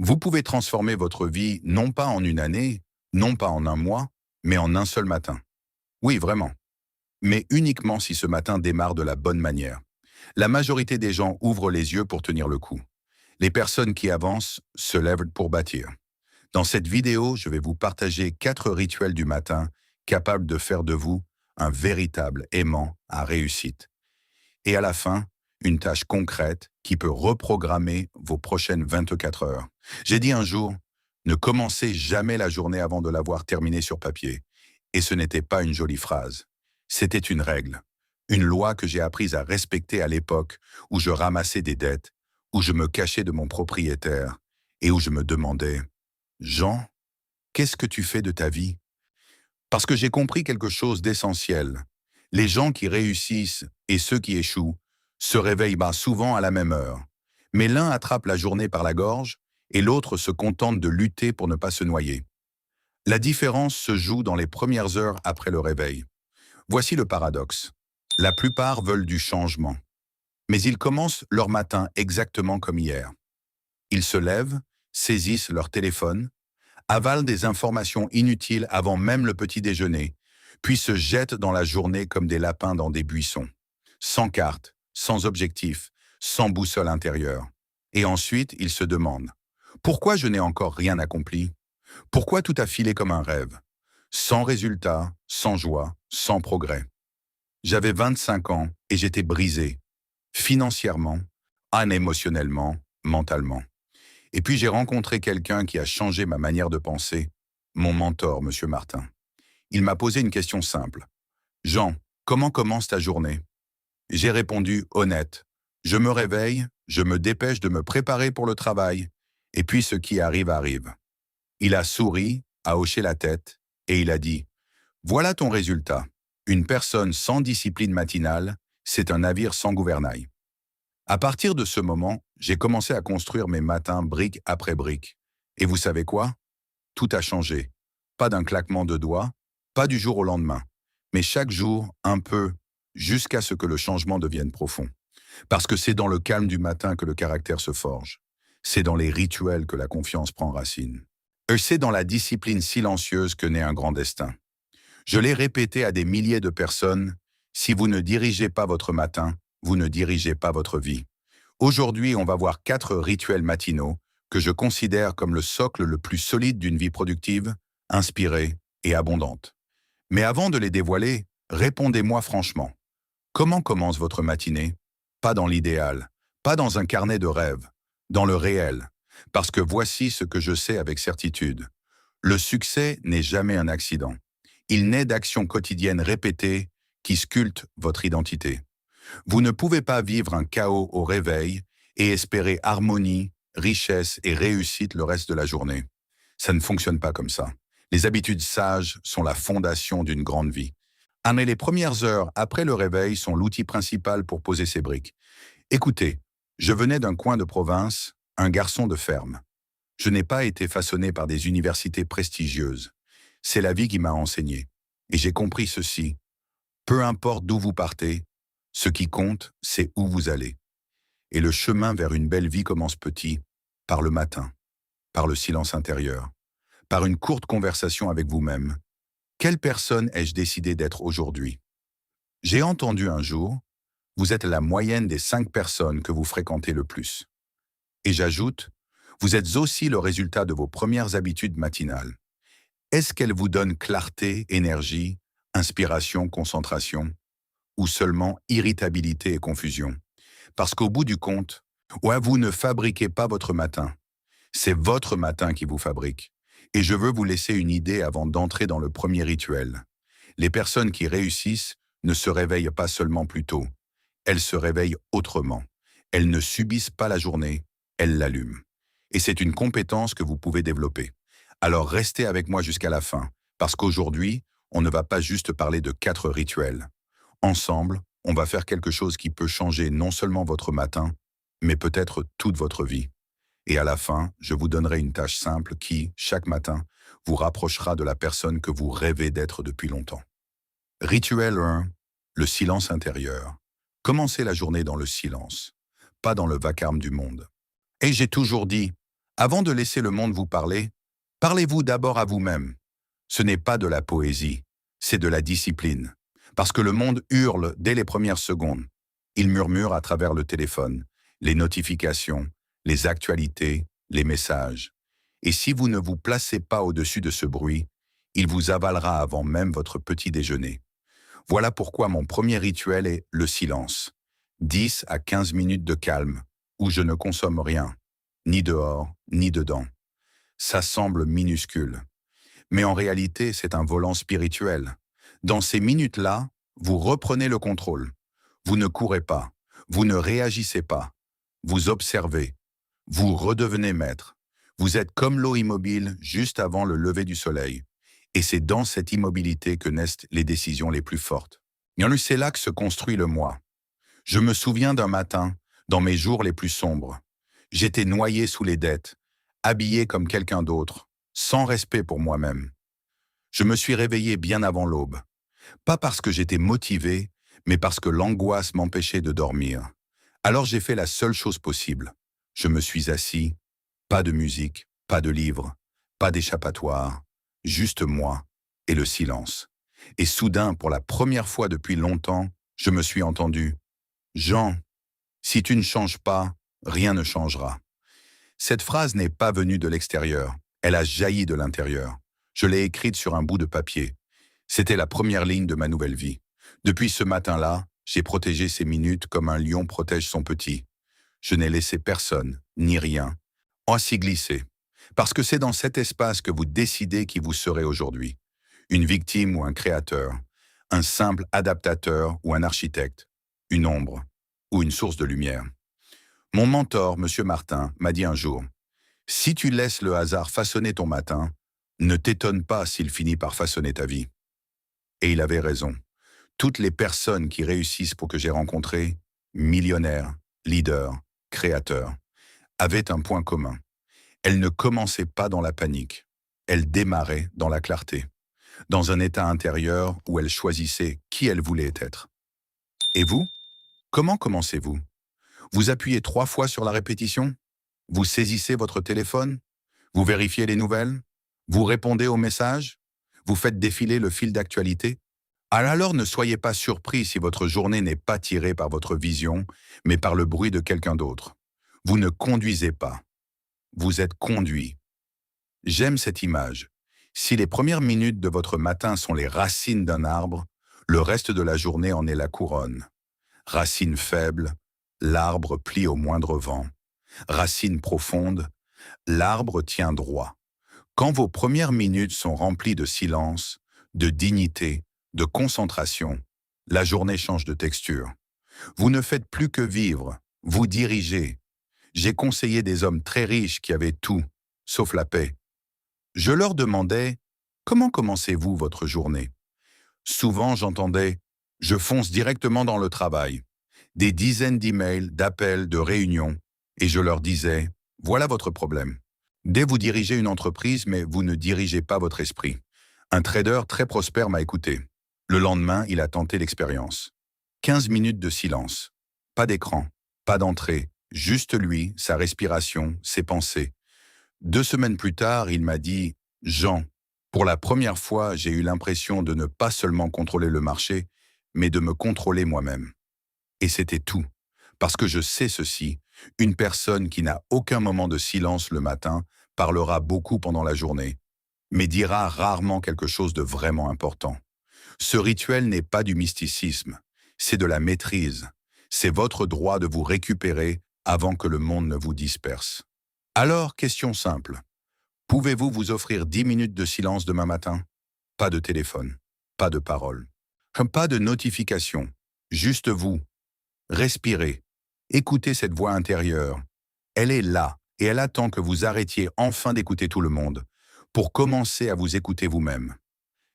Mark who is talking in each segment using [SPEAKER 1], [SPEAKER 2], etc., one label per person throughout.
[SPEAKER 1] Vous pouvez transformer votre vie non pas en une année, non pas en un mois, mais en un seul matin. Oui, vraiment. Mais uniquement si ce matin démarre de la bonne manière. La majorité des gens ouvrent les yeux pour tenir le coup. Les personnes qui avancent se lèvent pour bâtir. Dans cette vidéo, je vais vous partager 4 rituels du matin capables de faire de vous un véritable aimant à réussite. Et à la fin, une tâche concrète qui peut reprogrammer vos prochaines 24 heures. J'ai dit un jour, ne commencez jamais la journée avant de l'avoir terminée sur papier. Et ce n'était pas une jolie phrase. C'était une règle, une loi que j'ai apprise à respecter à l'époque où je ramassais des dettes, où je me cachais de mon propriétaire et où je me demandais, Jean, qu'est-ce que tu fais de ta vie? Parce que j'ai compris quelque chose d'essentiel. Les gens qui réussissent et ceux qui échouent se réveillent souvent à la même heure. Mais l'un attrape la journée par la gorge et l'autre se contente de lutter pour ne pas se noyer. La différence se joue dans les premières heures après le réveil. Voici le paradoxe. La plupart veulent du changement, mais ils commencent leur matin exactement comme hier. Ils se lèvent, saisissent leur téléphone, avalent des informations inutiles avant même le petit déjeuner, puis se jettent dans la journée comme des lapins dans des buissons, sans carte, sans objectif, sans boussole intérieure. Et ensuite, ils se demandent, pourquoi je n'ai encore rien accompli? Pourquoi tout a filé comme un rêve? Sans résultat, sans joie, sans progrès. J'avais 25 ans et j'étais brisé, financièrement, émotionnellement, mentalement. Et puis j'ai rencontré quelqu'un qui a changé ma manière de penser, mon mentor, Monsieur Martin. Il m'a posé une question simple. Jean, comment commence ta journée? J'ai répondu honnête. Je me réveille, je me dépêche de me préparer pour le travail, et puis ce qui arrive arrive. Il a souri, a hoché la tête, et il a dit, voilà ton résultat. Une personne sans discipline matinale, c'est un navire sans gouvernail. À partir de ce moment, j'ai commencé à construire mes matins brique après brique. Et vous savez quoi? Tout a changé. Pas d'un claquement de doigts, pas du jour au lendemain, mais chaque jour, un peu, jusqu'à ce que le changement devienne profond. Parce que c'est dans le calme du matin que le caractère se forge. C'est dans les rituels que la confiance prend racine. Et c'est dans la discipline silencieuse que naît un grand destin. Je l'ai répété à des milliers de personnes, si vous ne dirigez pas votre matin, vous ne dirigez pas votre vie. Aujourd'hui, on va voir 4 rituels matinaux que je considère comme le socle le plus solide d'une vie productive, inspirée et abondante. Mais avant de les dévoiler, répondez-moi franchement. Comment commence votre matinée? Pas dans l'idéal, pas dans un carnet de rêves, dans le réel. Parce que voici ce que je sais avec certitude. Le succès n'est jamais un accident. Il naît d'actions quotidiennes répétées qui sculptent votre identité. Vous ne pouvez pas vivre un chaos au réveil et espérer harmonie, richesse et réussite le reste de la journée. Ça ne fonctionne pas comme ça. Les habitudes sages sont la fondation d'une grande vie. Mais les premières heures après le réveil sont l'outil principal pour poser ces briques. Écoutez, je venais d'un coin de province, un garçon de ferme. Je n'ai pas été façonné par des universités prestigieuses. C'est la vie qui m'a enseigné. Et j'ai compris ceci. Peu importe d'où vous partez, ce qui compte, c'est où vous allez. Et le chemin vers une belle vie commence petit, par le matin, par le silence intérieur, par une courte conversation avec vous-même. Quelle personne ai-je décidé d'être aujourd'hui? J'ai entendu un jour, vous êtes la moyenne des 5 personnes que vous fréquentez le plus. Et j'ajoute, vous êtes aussi le résultat de vos premières habitudes matinales. Est-ce qu'elles vous donnent clarté, énergie, inspiration, concentration, ou seulement irritabilité et confusion? Parce qu'au bout du compte, ouais, vous ne fabriquez pas votre matin. C'est votre matin qui vous fabrique. Et je veux vous laisser une idée avant d'entrer dans le premier rituel. Les personnes qui réussissent ne se réveillent pas seulement plus tôt. Elles se réveillent autrement. Elles ne subissent pas la journée, elles l'allument. Et c'est une compétence que vous pouvez développer. Alors restez avec moi jusqu'à la fin, parce qu'aujourd'hui, on ne va pas juste parler de 4 rituels. Ensemble, on va faire quelque chose qui peut changer non seulement votre matin, mais peut-être toute votre vie. Et à la fin, je vous donnerai une tâche simple qui, chaque matin, vous rapprochera de la personne que vous rêvez d'être depuis longtemps. Rituel 1, le silence intérieur. Commencez la journée dans le silence, pas dans le vacarme du monde. Et j'ai toujours dit, Avant de laisser le monde vous parler, parlez-vous d'abord à vous-même. Ce n'est pas de la poésie, c'est de la discipline. Parce que le monde hurle dès les premières secondes. Il murmure à travers le téléphone, les notifications, les actualités, les messages. Et si vous ne vous placez pas au-dessus de ce bruit, il vous avalera avant même votre petit déjeuner. Voilà pourquoi mon premier rituel est le silence. 10 à 15 minutes de calme, où je ne consomme rien, ni dehors, ni dedans. Ça semble minuscule. Mais en réalité, c'est un volant spirituel. Dans ces minutes-là, vous reprenez le contrôle. Vous ne courez pas, vous ne réagissez pas. Vous observez, vous redevenez maître. Vous êtes comme l'eau immobile juste avant le lever du soleil. Et c'est dans cette immobilité que naissent les décisions les plus fortes. Et c'est là que se construit le moi. Je me souviens d'un matin, dans mes jours les plus sombres. J'étais noyé sous les dettes, habillé comme quelqu'un d'autre, sans respect pour moi-même. Je me suis réveillé bien avant l'aube. Pas parce que j'étais motivé, mais parce que l'angoisse m'empêchait de dormir. Alors j'ai fait la seule chose possible. Je me suis assis, pas de musique, pas de livre, pas d'échappatoire, juste moi et le silence. Et soudain, pour la première fois depuis longtemps, je me suis entendu. Jean, si tu ne changes pas, rien ne changera. Cette phrase n'est pas venue de l'extérieur, elle a jailli de l'intérieur. Je l'ai écrite sur un bout de papier. C'était la première ligne de ma nouvelle vie. Depuis ce matin-là, j'ai protégé ces minutes comme un lion protège son petit. Je n'ai laissé personne, ni rien, s'y glisser. Parce que c'est dans cet espace que vous décidez qui vous serez aujourd'hui. Une victime ou un créateur, un simple adaptateur ou un architecte, une ombre ou une source de lumière. Mon mentor, M. Martin, m'a dit un jour, « Si tu laisses le hasard façonner ton matin, ne t'étonne pas s'il finit par façonner ta vie. » Et il avait raison. Toutes les personnes qui réussissent pour que j'ai rencontré, millionnaires, leaders, créateurs, avaient un point commun. Elles ne commençaient pas dans la panique. Elles démarraient dans la clarté, dans un état intérieur où elles choisissaient qui elles voulaient être. Et vous? Comment commencez-vous? Vous appuyez 3 fois sur la répétition? Vous saisissez votre téléphone? Vous vérifiez les nouvelles? Vous répondez aux messages? Vous faites défiler le fil d'actualité? Alors ne soyez pas surpris si votre journée n'est pas tirée par votre vision, mais par le bruit de quelqu'un d'autre. Vous ne conduisez pas. Vous êtes conduit. J'aime cette image. Si les premières minutes de votre matin sont les racines d'un arbre, le reste de la journée en est la couronne. Racines faibles, l'arbre plie au moindre vent. Racines profondes, l'arbre tient droit. Quand vos premières minutes sont remplies de silence, de dignité, de concentration, la journée change de texture. Vous ne faites plus que vivre, vous dirigez. J'ai conseillé des hommes très riches qui avaient tout, sauf la paix. Je leur demandais, comment commencez-vous votre journée? Souvent j'entendais, je fonce directement dans le travail. Des dizaines d'emails, d'appels, de réunions, et je leur disais, voilà votre problème. Dès vous dirigez une entreprise, mais vous ne dirigez pas votre esprit. Un trader très prospère m'a écouté. Le lendemain, il a tenté l'expérience. 15 minutes de silence. Pas d'écran, pas d'entrée, juste lui, sa respiration, ses pensées. 2 semaines plus tard, il m'a dit « Jean, pour la première fois, j'ai eu l'impression de ne pas seulement contrôler le marché, mais de me contrôler moi-même. » Et c'était tout. Parce que je sais ceci, une personne qui n'a aucun moment de silence le matin parlera beaucoup pendant la journée, mais dira rarement quelque chose de vraiment important. Ce rituel n'est pas du mysticisme, c'est de la maîtrise. C'est votre droit de vous récupérer avant que le monde ne vous disperse. Alors, question simple. Pouvez-vous vous offrir 10 minutes de silence demain matin? Pas de téléphone, pas de parole, pas de notification, juste vous. Respirez, écoutez cette voix intérieure. Elle est là et elle attend que vous arrêtiez enfin d'écouter tout le monde pour commencer à vous écouter vous-même.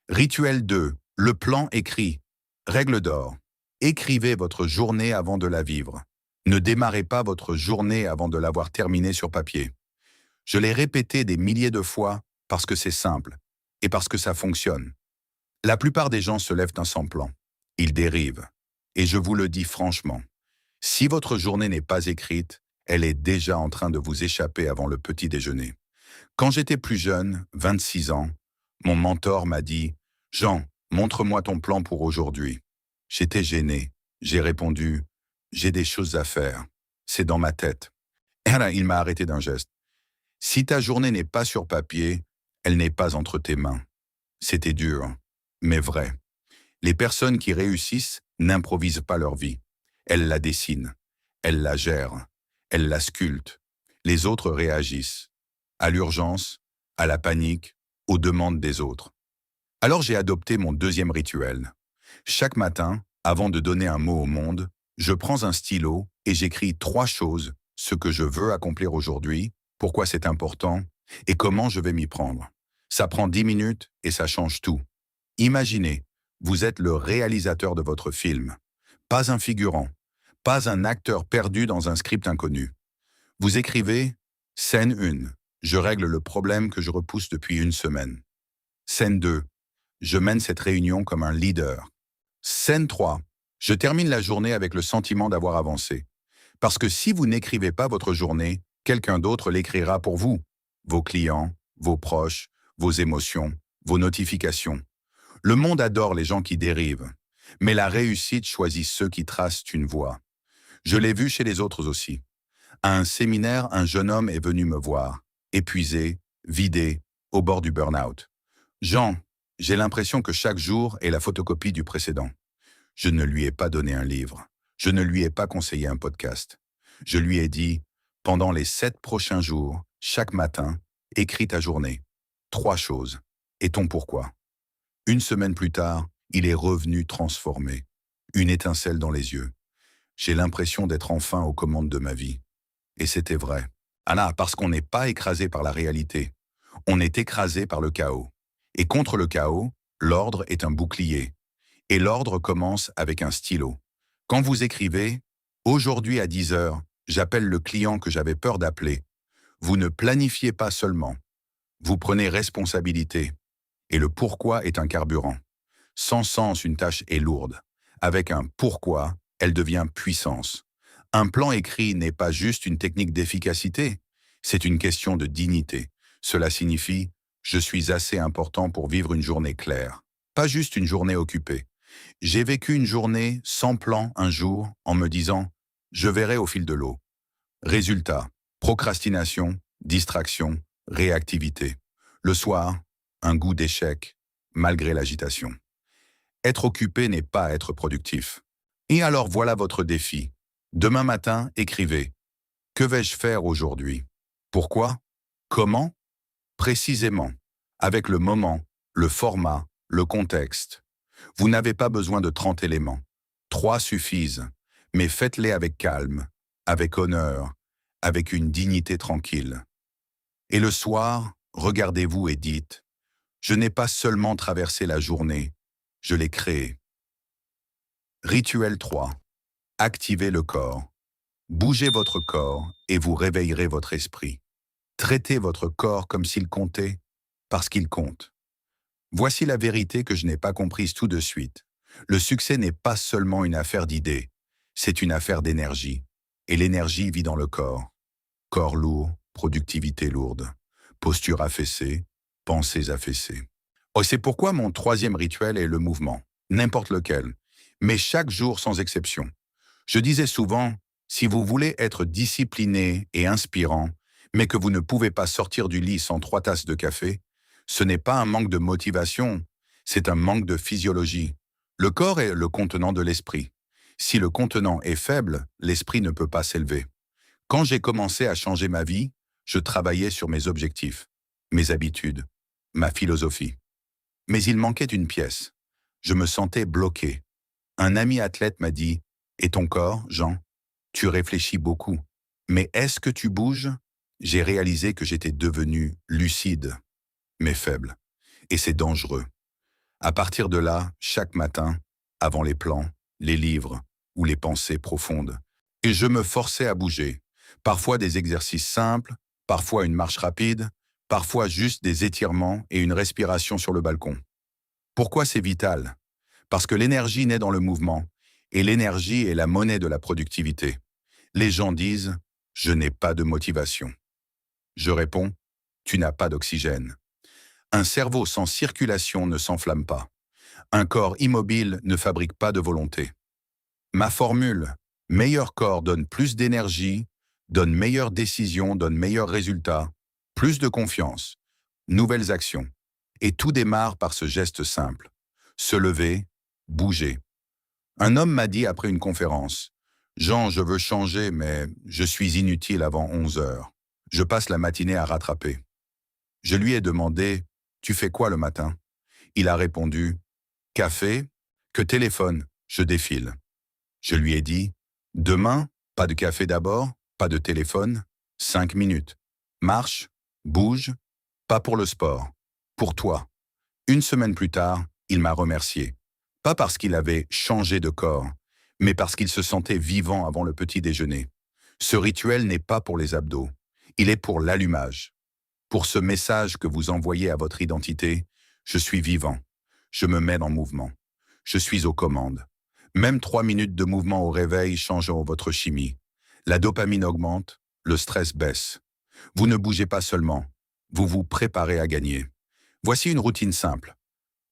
[SPEAKER 1] Rituel 2, le plan écrit. Règle d'or. Écrivez votre journée avant de la vivre. Ne démarrez pas votre journée avant de l'avoir terminée sur papier. Je l'ai répété des milliers de fois parce que c'est simple et parce que ça fonctionne. La plupart des gens se lèvent sans plan. Ils dérivent. Et je vous le dis franchement, si votre journée n'est pas écrite, Elle est déjà en train de vous échapper avant le petit déjeuner. Quand j'étais plus jeune, 26 ans, mon mentor m'a dit « Jean, montre-moi ton plan pour aujourd'hui ». J'étais gêné. J'ai répondu « J'ai des choses à faire. C'est dans ma tête ». Et là, il m'a arrêté d'un geste. Si ta journée n'est pas sur papier, elle n'est pas entre tes mains. C'était dur, mais vrai. Les personnes qui réussissent n'improvisent pas leur vie. Elles la dessinent, elles la gèrent, elles la sculptent. Les autres réagissent. À l'urgence, à la panique, aux demandes des autres. Alors j'ai adopté mon deuxième rituel. Chaque matin, avant de donner un mot au monde, je prends un stylo et j'écris 3 choses, ce que je veux accomplir aujourd'hui, pourquoi c'est important et comment je vais m'y prendre. Ça prend 10 minutes et ça change tout. Imaginez, vous êtes le réalisateur de votre film, pas un figurant, pas un acteur perdu dans un script inconnu. Vous écrivez « Scène 1, je règle le problème que je repousse depuis une semaine. Scène 2, je mène cette réunion comme un leader. Scène 3, je termine la journée avec le sentiment d'avoir avancé. Parce que si vous n'écrivez pas votre journée, quelqu'un d'autre l'écrira pour vous. Vos clients, vos proches, vos émotions, vos notifications. Le monde adore les gens qui dérivent, mais la réussite choisit ceux qui tracent une voie. Je l'ai vu chez les autres aussi. À un séminaire, un jeune homme est venu me voir, épuisé, vidé, au bord du burn-out. « Jean, j'ai l'impression que chaque jour est la photocopie du précédent. » Je ne lui ai pas donné un livre. Je ne lui ai pas conseillé un podcast. Je lui ai dit, pendant les 7 prochains jours, chaque matin, écris ta journée. 3 choses. Et ton pourquoi. Une semaine plus tard, il est revenu transformé. Une étincelle dans les yeux. J'ai l'impression d'être enfin aux commandes de ma vie. Et c'était vrai. Anna, parce qu'on n'est pas écrasé par la réalité. On est écrasé par le chaos. Et contre le chaos, l'ordre est un bouclier. Et l'ordre commence avec un stylo. Quand vous écrivez « Aujourd'hui à 10 heures, j'appelle le client que j'avais peur d'appeler », vous ne planifiez pas seulement. Vous prenez responsabilité. Et le pourquoi est un carburant. Sans sens, une tâche est lourde. Avec un pourquoi, elle devient puissance. Un plan écrit n'est pas juste une technique d'efficacité, c'est une question de dignité. Cela signifie « je suis assez important pour vivre une journée claire », pas juste une journée occupée. J'ai vécu une journée sans plan un jour en me disant « je verrai au fil de l'eau ». Résultat, procrastination, distraction, réactivité. Le soir, un goût d'échec, malgré l'agitation. Être occupé n'est pas être productif. Et alors voilà votre défi. Demain matin, écrivez « Que vais-je faire aujourd'hui ? Pourquoi ? Comment ? Précisément, avec le moment, le format, le contexte. Vous n'avez pas besoin de 30 éléments. 3 suffisent, mais faites-les avec calme, avec honneur, avec une dignité tranquille. Et le soir, regardez-vous et dites « Je n'ai pas seulement traversé la journée, je l'ai créée ». Rituel 3. Activez le corps. Bougez votre corps et vous réveillerez votre esprit. Traitez votre corps comme s'il comptait, parce qu'il compte. Voici la vérité que je n'ai pas comprise tout de suite. Le succès n'est pas seulement une affaire d'idées, c'est une affaire d'énergie. Et l'énergie vit dans le corps. Corps lourd, productivité lourde. Posture affaissée, pensées affaissées. Oh, c'est pourquoi mon 3e rituel est le mouvement, n'importe lequel, mais chaque jour sans exception. Je disais souvent, si vous voulez être discipliné et inspirant, mais que vous ne pouvez pas sortir du lit sans 3 tasses de café, ce n'est pas un manque de motivation, c'est un manque de physiologie. Le corps est le contenant de l'esprit. Si le contenant est faible, l'esprit ne peut pas s'élever. Quand j'ai commencé à changer ma vie, je travaillais sur mes objectifs, mes habitudes, ma philosophie. Mais il manquait une pièce. Je me sentais bloqué. Un ami athlète m'a dit « Et ton corps, Jean ? Tu réfléchis beaucoup. Mais est-ce que tu bouges ?» J'ai réalisé que j'étais devenu lucide, mais faible. Et c'est dangereux. À partir de là, chaque matin, avant les plans, les livres ou les pensées profondes, et je me forçais à bouger. Parfois des exercices simples, parfois une marche rapide, parfois juste des étirements et une respiration sur le balcon. Pourquoi c'est vital ? Parce que l'énergie naît dans le mouvement, et l'énergie est la monnaie de la productivité. Les gens disent « Je n'ai pas de motivation. Je réponds, tu n'as pas d'oxygène. Un cerveau sans circulation ne s'enflamme pas. Un corps immobile ne fabrique pas de volonté. Ma formule, meilleur corps donne plus d'énergie, donne meilleures décisions, donne meilleurs résultats, plus de confiance, nouvelles actions. Et tout démarre par ce geste simple. Se lever, bouger. Un homme m'a dit après une conférence, Jean, je veux changer, mais je suis inutile avant 11 heures. Je passe la matinée à rattraper. Je lui ai demandé, tu fais quoi le matin? Il a répondu, café, que téléphone, je défile. Je lui ai dit, demain, pas de café d'abord, pas de téléphone, 5 minutes. Marche, bouge, pas pour le sport, pour toi. Une semaine plus tard, il m'a remercié. Pas parce qu'il avait changé de corps, mais parce qu'il se sentait vivant avant le petit déjeuner. Ce rituel n'est pas pour les abdos, il est pour l'allumage. Pour ce message que vous envoyez à votre identité, je suis vivant, je me mets en mouvement, je suis aux commandes. Même 3 minutes de mouvement au réveil changent votre chimie. La dopamine augmente, le stress baisse. Vous ne bougez pas seulement, vous vous préparez à gagner. Voici une routine simple.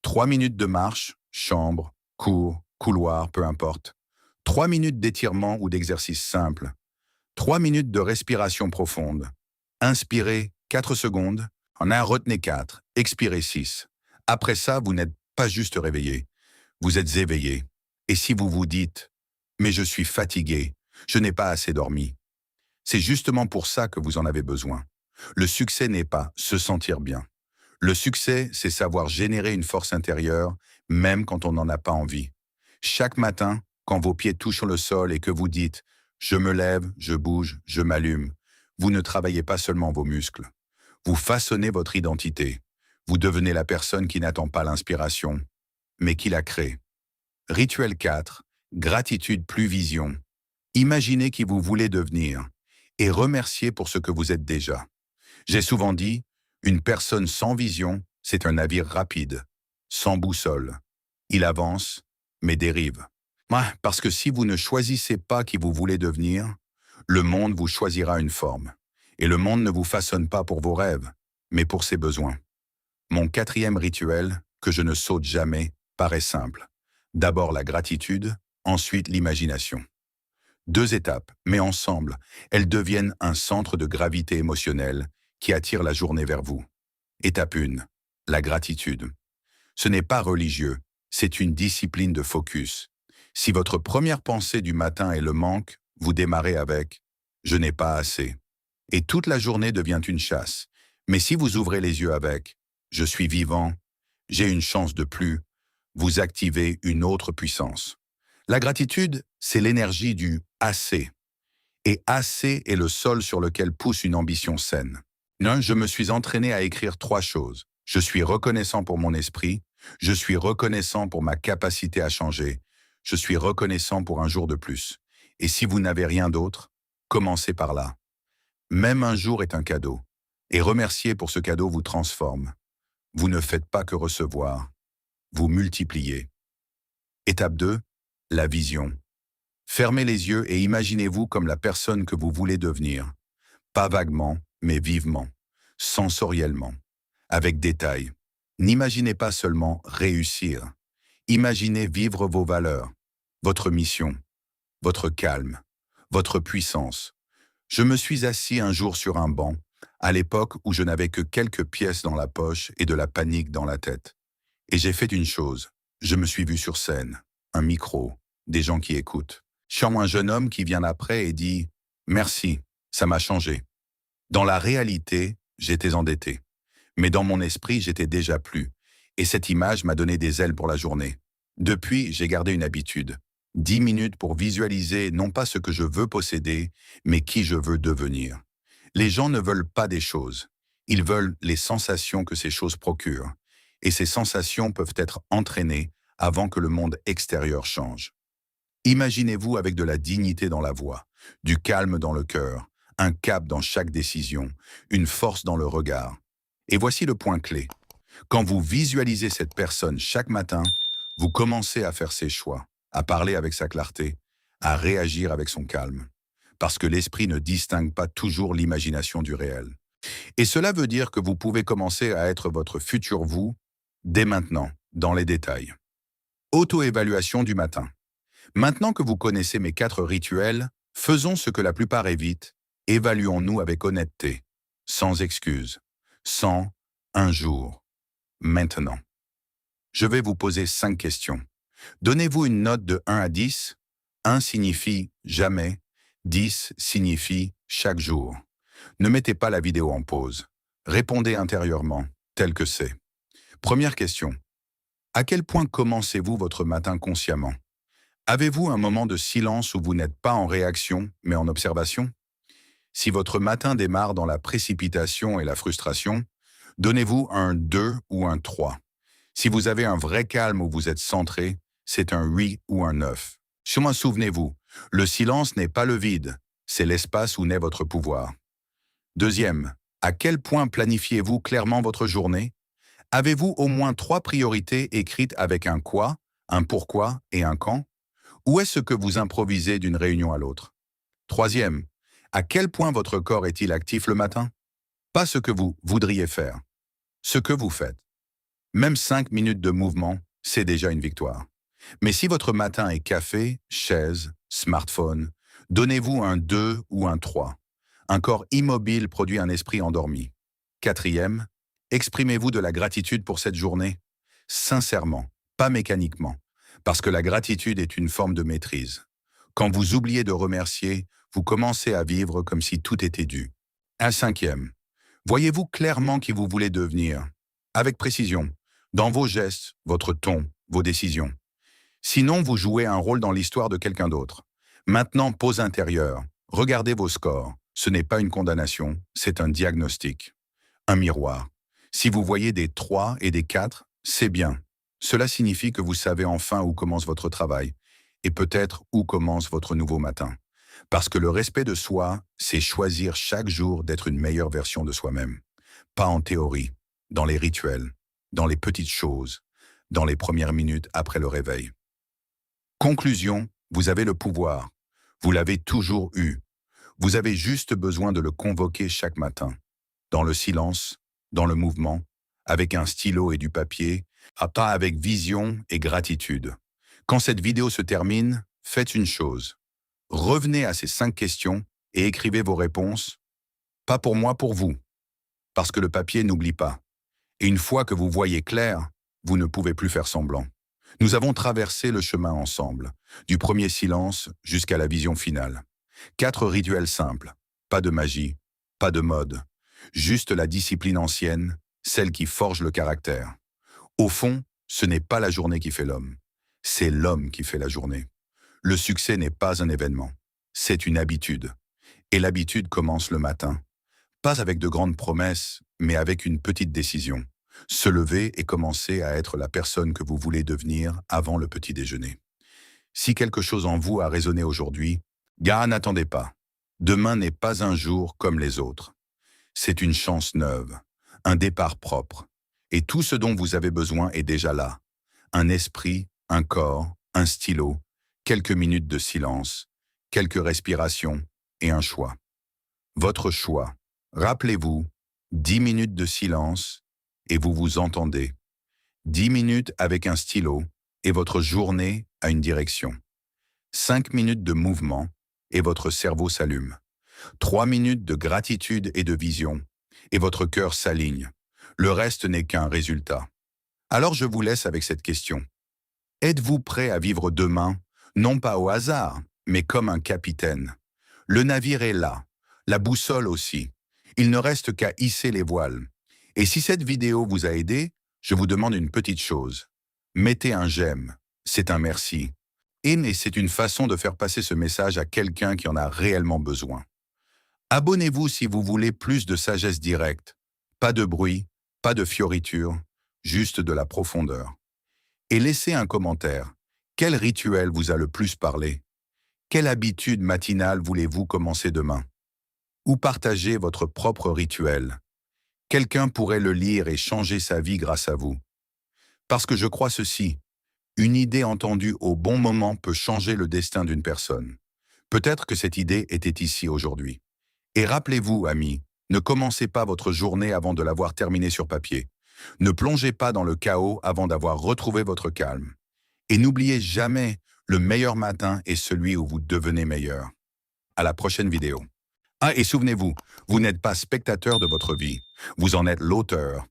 [SPEAKER 1] 3 minutes de marche, chambre, cours, couloir, peu importe. 3 minutes d'étirement ou d'exercice simple. 3 minutes de respiration profonde. Inspirez 4 secondes, retenez 4, expirez 6. Après ça, vous n'êtes pas juste réveillé, vous êtes éveillé. Et si vous vous dites « mais je suis fatigué, je n'ai pas assez dormi », c'est justement pour ça que vous en avez besoin. Le succès n'est pas se sentir bien. Le succès, c'est savoir générer une force intérieure, même quand on n'en a pas envie. Chaque matin, quand vos pieds touchent le sol et que vous dites « je me lève, je bouge, je m'allume », vous ne travaillez pas seulement vos muscles. Vous façonnez votre identité. Vous devenez la personne qui n'attend pas l'inspiration, mais qui la crée. Rituel 4, gratitude plus vision. Imaginez qui vous voulez devenir et remerciez pour ce que vous êtes déjà. J'ai souvent dit, une personne sans vision, c'est un navire rapide, sans boussole. Il avance, mais dérive. Parce que si vous ne choisissez pas qui vous voulez devenir, le monde vous choisira une forme. Et le monde ne vous façonne pas pour vos rêves, mais pour ses besoins. Mon 4e rituel, que je ne saute jamais, paraît simple. D'abord la gratitude, ensuite l'imagination. 2 étapes, mais ensemble, elles deviennent un centre de gravité émotionnelle qui attire la journée vers vous. Étape 1, la gratitude. Ce n'est pas religieux, c'est une discipline de focus. Si votre première pensée du matin est le manque, vous démarrez avec « je n'ai pas assez ». Et toute la journée devient une chasse. Mais si vous ouvrez les yeux avec « je suis vivant, j'ai une chance de plus », vous activez une autre puissance. La gratitude, c'est l'énergie du « assez ». Et assez est le sol sur lequel pousse une ambition saine. Je me suis entraîné à écrire 3 choses. Je suis reconnaissant pour mon esprit, je suis reconnaissant pour ma capacité à changer, je suis reconnaissant pour un jour de plus. Et si vous n'avez rien d'autre, commencez par là. Même un jour est un cadeau. Et remercier pour ce cadeau vous transforme. Vous ne faites pas que recevoir, vous multipliez. Étape 2, la vision. Fermez les yeux et imaginez-vous comme la personne que vous voulez devenir. Pas vaguement, mais vivement, sensoriellement, avec détail. N'imaginez pas seulement réussir. Imaginez vivre vos valeurs, votre mission, votre calme, votre puissance. Je me suis assis un jour sur un banc, à l'époque où je n'avais que quelques pièces dans la poche et de la panique dans la tête. Et j'ai fait une chose, je me suis vu sur scène, un micro, des gens qui écoutent. Un jeune homme qui vient après et dit « Merci, ça m'a changé ». Dans la réalité, j'étais endetté. Mais dans mon esprit, j'étais déjà plus. Et cette image m'a donné des ailes pour la journée. Depuis, j'ai gardé une habitude. 10 minutes pour visualiser non pas ce que je veux posséder, mais qui je veux devenir. Les gens ne veulent pas des choses. Ils veulent les sensations que ces choses procurent. Et ces sensations peuvent être entraînées avant que le monde extérieur change. Imaginez-vous avec de la dignité dans la voix, du calme dans le cœur, un cap dans chaque décision, une force dans le regard. Et voici le point clé. Quand vous visualisez cette personne chaque matin, vous commencez à faire ses choix, à parler avec sa clarté, à réagir avec son calme. parce que l'esprit ne distingue pas toujours l'imagination du réel. Et cela veut dire que vous pouvez commencer à être votre futur vous dès maintenant, dans les détails. Auto-évaluation du matin. Maintenant que vous connaissez mes 4 rituels, faisons ce que la plupart évitent, évaluons-nous avec honnêteté, sans excuse, sans un jour, maintenant. Je vais vous poser 5 questions. Donnez-vous une note de 1 à 10. 1 signifie jamais, 10 signifie chaque jour. Ne mettez pas la vidéo en pause. Répondez intérieurement, tel que c'est. Première question. À quel point commencez-vous votre matin consciemment? Avez-vous un moment de silence où vous n'êtes pas en réaction, mais en observation? Si votre matin démarre dans la précipitation et la frustration, donnez-vous un 2 ou un 3. Si vous avez un vrai calme où vous êtes centré, c'est un 8 ou un 9. Sûrement souvenez-vous, le silence n'est pas le vide, c'est l'espace où naît votre pouvoir. Deuxième, à quel point planifiez-vous clairement votre journée? Avez-vous au moins 3 priorités écrites avec un quoi, un pourquoi et un quand? Ou est-ce que vous improvisez d'une réunion à l'autre? Troisième, à quel point votre corps est-il actif le matin? Pas ce que vous voudriez faire, ce que vous faites. Même 5 minutes de mouvement, c'est déjà une victoire. Mais si votre matin est café, chaise, smartphone, donnez-vous un 2 ou un 3. Un corps immobile produit un esprit endormi. Quatrième, exprimez-vous de la gratitude pour cette journée. Sincèrement, pas mécaniquement, parce que la gratitude est une forme de maîtrise. Quand vous oubliez de remercier, vous commencez à vivre comme si tout était dû. Un cinquième, voyez-vous clairement qui vous voulez devenir, avec précision, dans vos gestes, votre ton, vos décisions. Sinon, vous jouez un rôle dans l'histoire de quelqu'un d'autre. Maintenant, pause intérieure. Regardez vos scores. Ce n'est pas une condamnation, c'est un diagnostic. Un miroir. Si vous voyez des 3 et des 4, c'est bien. Cela signifie que vous savez enfin où commence votre travail et peut-être où commence votre nouveau matin. Parce que le respect de soi, c'est choisir chaque jour d'être une meilleure version de soi-même. Pas en théorie, dans les rituels, dans les petites choses, dans les premières minutes après le réveil. Conclusion, vous avez le pouvoir. Vous l'avez toujours eu. Vous avez juste besoin de le convoquer chaque matin. Dans le silence, dans le mouvement, avec un stylo et du papier, pas avec vision et gratitude. Quand cette vidéo se termine, faites une chose. Revenez à ces 5 questions et écrivez vos réponses. Pas pour moi, pour vous. Parce que le papier n'oublie pas. Et une fois que vous voyez clair, vous ne pouvez plus faire semblant. Nous avons traversé le chemin ensemble, du premier silence jusqu'à la vision finale. 4 rituels simples, pas de magie, pas de mode, juste la discipline ancienne, celle qui forge le caractère. Au fond, ce n'est pas la journée qui fait l'homme, c'est l'homme qui fait la journée. Le succès n'est pas un événement, c'est une habitude. Et l'habitude commence le matin. Pas avec de grandes promesses, mais avec une petite décision. Se lever et commencer à être la personne que vous voulez devenir avant le petit déjeuner. Si quelque chose en vous a résonné aujourd'hui, n'attendez pas. Demain n'est pas un jour comme les autres. C'est une chance neuve, un départ propre. Et tout ce dont vous avez besoin est déjà là. Un esprit, un corps, un stylo, quelques minutes de silence, quelques respirations et un choix. Votre choix. Rappelez-vous, 10 minutes de silence et vous vous entendez. 10 minutes avec un stylo et votre journée a une direction. 5 minutes de mouvement et votre cerveau s'allume. 3 minutes de gratitude et de vision et votre cœur s'aligne. Le reste n'est qu'un résultat. Alors je vous laisse avec cette question. Êtes-vous prêt à vivre demain, non pas au hasard, mais comme un capitaine? Le navire est là, la boussole aussi. Il ne reste qu'à hisser les voiles. Et si cette vidéo vous a aidé, je vous demande une petite chose. Mettez un j'aime, c'est un merci. Et c'est une façon de faire passer ce message à quelqu'un qui en a réellement besoin. Abonnez-vous si vous voulez plus de sagesse directe. Pas de bruit, pas de fioritures, juste de la profondeur. Et laissez un commentaire. Quel rituel vous a le plus parlé? Quelle habitude matinale voulez-vous commencer demain? Ou partagez votre propre rituel. Quelqu'un pourrait le lire et changer sa vie grâce à vous. Parce que je crois ceci, une idée entendue au bon moment peut changer le destin d'une personne. Peut-être que cette idée était ici aujourd'hui. Et rappelez-vous, amis, ne commencez pas votre journée avant de l'avoir terminée sur papier. Ne plongez pas dans le chaos avant d'avoir retrouvé votre calme. Et n'oubliez jamais, le meilleur matin est celui où vous devenez meilleur. À la prochaine vidéo. Ah, et souvenez-vous, vous n'êtes pas spectateur de votre vie, vous en êtes l'auteur.